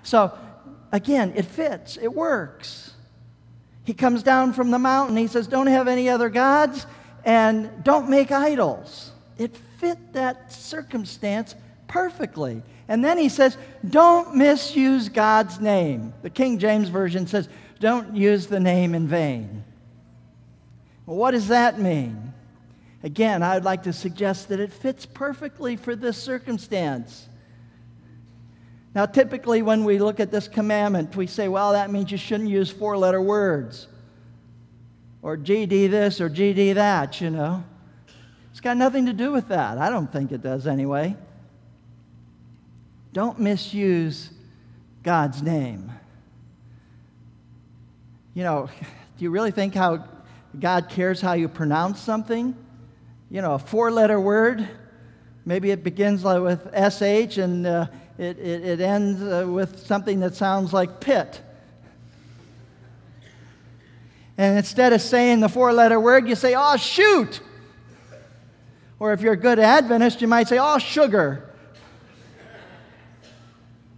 So, again, it fits. It works. He comes down from the mountain. He says, don't have any other gods and don't make idols. It fit that circumstance perfectly. And then he says, don't misuse God's name. The King James Version says, don't use the name in vain. Well, what does that mean? Again, I'd like to suggest that it fits perfectly for this circumstance. Now, typically when we look at this commandment, we say, well, that means you shouldn't use four-letter words. Or GD this or GD that, you know. It's got nothing to do with that. I don't think it does anyway. Don't misuse God's name. You know, do you really think how God cares how you pronounce something? You know, a four-letter word, maybe it begins with SH and it ends with something that sounds like pit. And instead of saying the four-letter word, you say, oh, shoot. Or if you're a good Adventist, you might say, oh, sugar.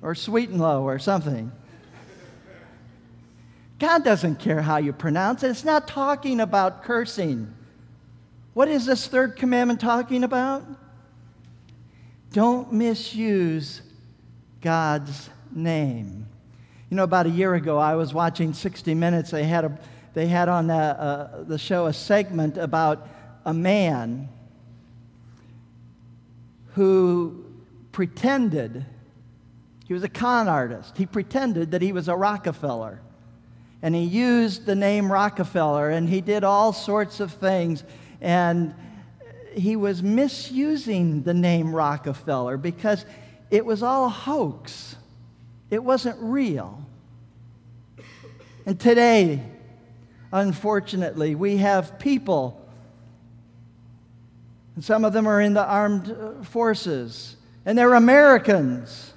Or sweet and low or something. God doesn't care how you pronounce it. It's not talking about cursing. What is this third commandment talking about? Don't misuse God's name. You know, about a year ago, I was watching 60 Minutes. They had on the show a segment about a man who pretended, he was a con artist. He pretended that he was a Rockefeller. And he used the name Rockefeller, and he did all sorts of things. And he was misusing the name Rockefeller because it was all a hoax. It wasn't real. And today, unfortunately, we have people, and some of them are in the armed forces, and they're Americans,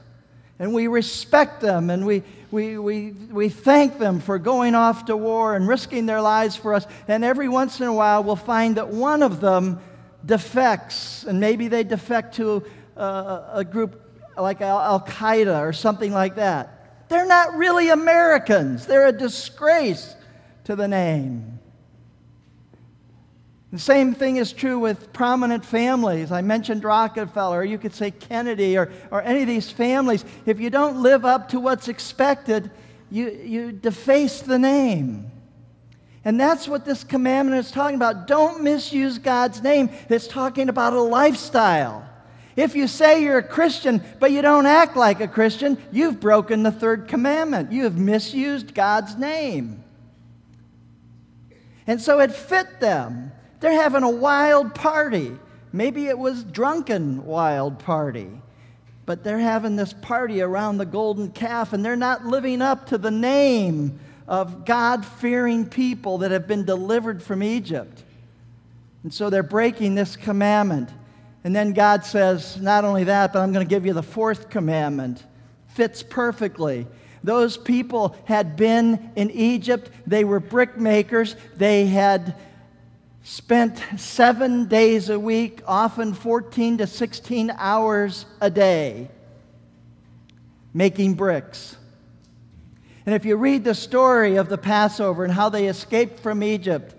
and we respect them, and we thank them for going off to war and risking their lives for us, and every once in a while we'll find that one of them defects, and maybe they defect to a group like Al-Qaeda or something like that. They're not really Americans. They're a disgrace to the name. The same thing is true with prominent families. I mentioned Rockefeller, or you could say Kennedy, or any of these families. If you don't live up to what's expected, you deface the name. And that's what this commandment is talking about. Don't misuse God's name. It's talking about a lifestyle. If you say you're a Christian, but you don't act like a Christian, you've broken the third commandment. You have misused God's name. And so it fit them. They're having a wild party. Maybe it was drunken wild party. But they're having this party around the golden calf, and they're not living up to the name of God-fearing people that have been delivered from Egypt. And so they're breaking this commandment. And then God says, not only that, but I'm going to give you the fourth commandment. Fits perfectly. Those people had been in Egypt. They were brick makers. They had spent 7 days a week, often 14 to 16 hours a day, making bricks. And if you read the story of the Passover and how they escaped from Egypt,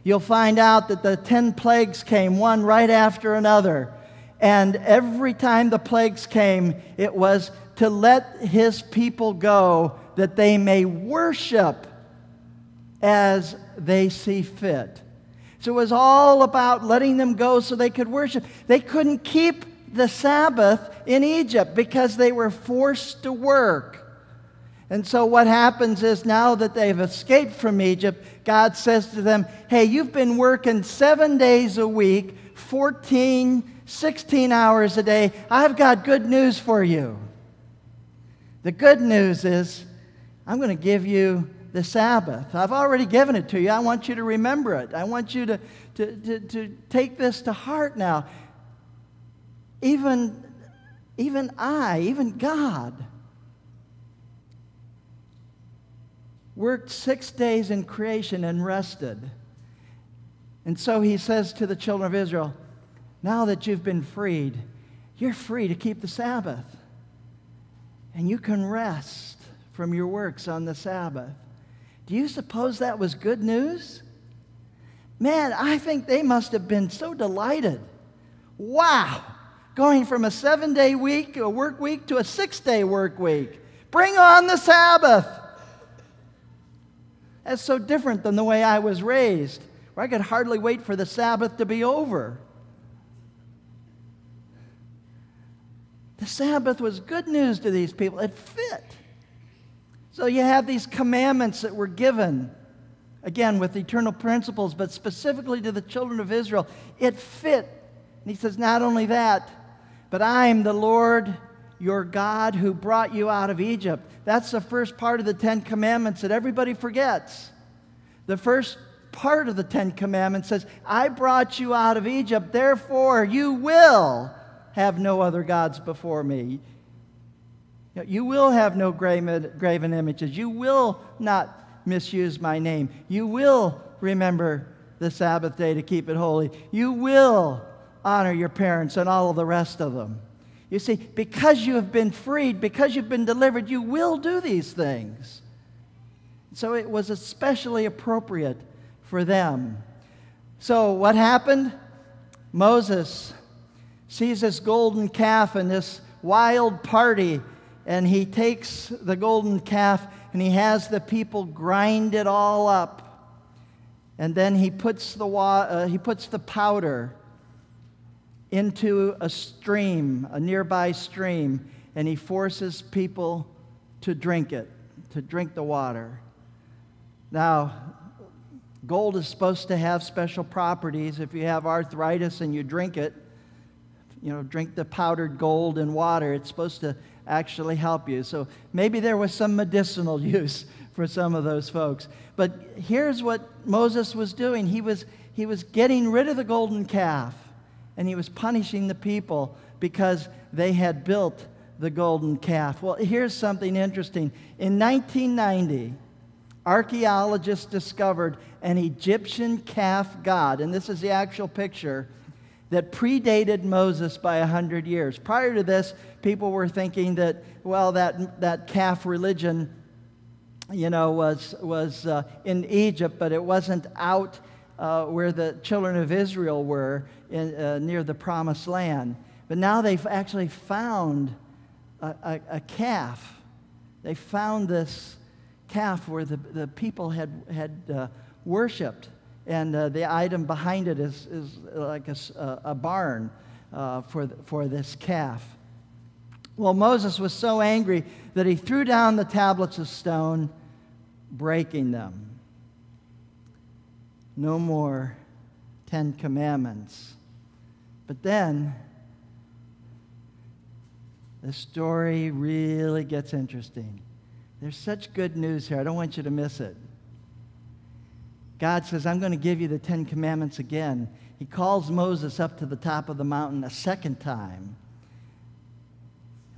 you'll find out that the 10 plagues came, one right after another. And every time the plagues came, it was to let his people go that they may worship as they see fit. So it was all about letting them go so they could worship. They couldn't keep the Sabbath in Egypt because they were forced to work. And so what happens is now that they've escaped from Egypt, God says to them, hey, you've been working 7 days a week, 16 hours a day. I've got good news for you. The good news is I'm going to give you the Sabbath. I've already given it to you. I want you to remember it. I want you to take this to heart now. Even God, worked 6 days in creation and rested. And so he says to the children of Israel, now that you've been freed, you're free to keep the Sabbath. And you can rest. from your works on the Sabbath. Do you suppose that was good news? Man, I think they must have been so delighted. Wow! Going from a 7-day week, a work week, to a 6-day work week. Bring on the Sabbath! That's so different than the way I was raised, where I could hardly wait for the Sabbath to be over. The Sabbath was good news to these people. It fit. So you have these commandments that were given, again, with eternal principles, but specifically to the children of Israel. It fit. And he says, not only that, but I am the Lord your God who brought you out of Egypt. That's the first part of the 10 Commandments that everybody forgets. The first part of the 10 Commandments says, I brought you out of Egypt, therefore you will have no other gods before me. You will have no graven images. You will not misuse my name. You will remember the Sabbath day to keep it holy. You will honor your parents and all of the rest of them. You see, because you have been freed, because you've been delivered, you will do these things. So it was especially appropriate for them. So what happened? Moses sees this golden calf and this wild party, and he takes the golden calf and he has the people grind it all up. And then he puts the powder into a stream, a nearby stream, and he forces people to drink it, to drink the water. Now, gold is supposed to have special properties. If you have arthritis and you drink it, drink the powdered gold in water, it's supposed to actually help you. So maybe there was some medicinal use for some of those folks. But here's what Moses was doing. He was getting rid of the golden calf, and he was punishing the people because they had built the golden calf. Well, here's something interesting. In 1990, archaeologists discovered an Egyptian calf god, and this is the actual picture, that predated Moses by 100 years. Prior to this, people were thinking that, well, that calf religion, was in Egypt, but it wasn't out where the children of Israel were near the Promised Land. But now they've actually found a calf. They found this calf where the people had worshipped. And the item behind it is like a barn for this calf. Well, Moses was so angry that he threw down the tablets of stone, breaking them. No more 10 Commandments. But then, the story really gets interesting. There's such good news here. I don't want you to miss it. God says, I'm going to give you the 10 Commandments again. He calls Moses up to the top of the mountain a second time.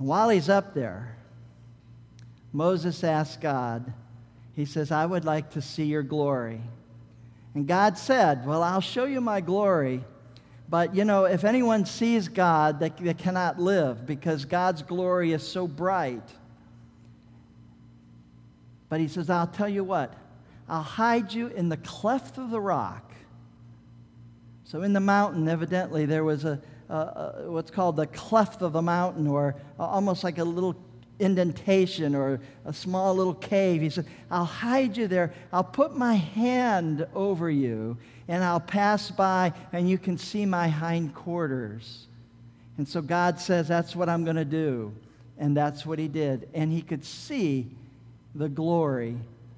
And while he's up there, Moses asks God, he says, I would like to see your glory. And God said, well, I'll show you my glory. But, if anyone sees God, they cannot live because God's glory is so bright. But he says, I'll tell you what. I'll hide you in the cleft of the rock. So in the mountain, evidently, there was what's called the cleft of the mountain, or almost like a little indentation or a small little cave. He said, I'll hide you there. I'll put my hand over you, and I'll pass by, and you can see my hindquarters. And so God says, that's what I'm going to do. And that's what he did. And he could see the glory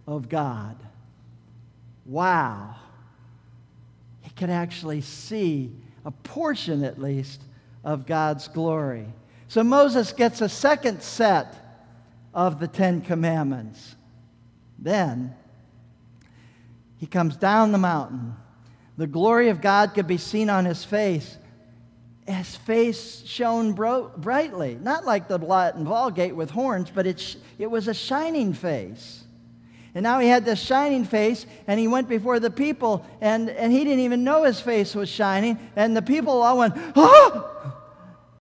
of God. Wow. He could actually see a portion, at least, of God's glory. So Moses gets a second set of the 10 Commandments. Then he comes down the mountain. The glory of God could be seen on his face. His face shone brightly. Not like the Latin Vulgate with horns, but it was a shining face. And now he had this shining face, and he went before the people, and he didn't even know his face was shining, and the people all went, oh!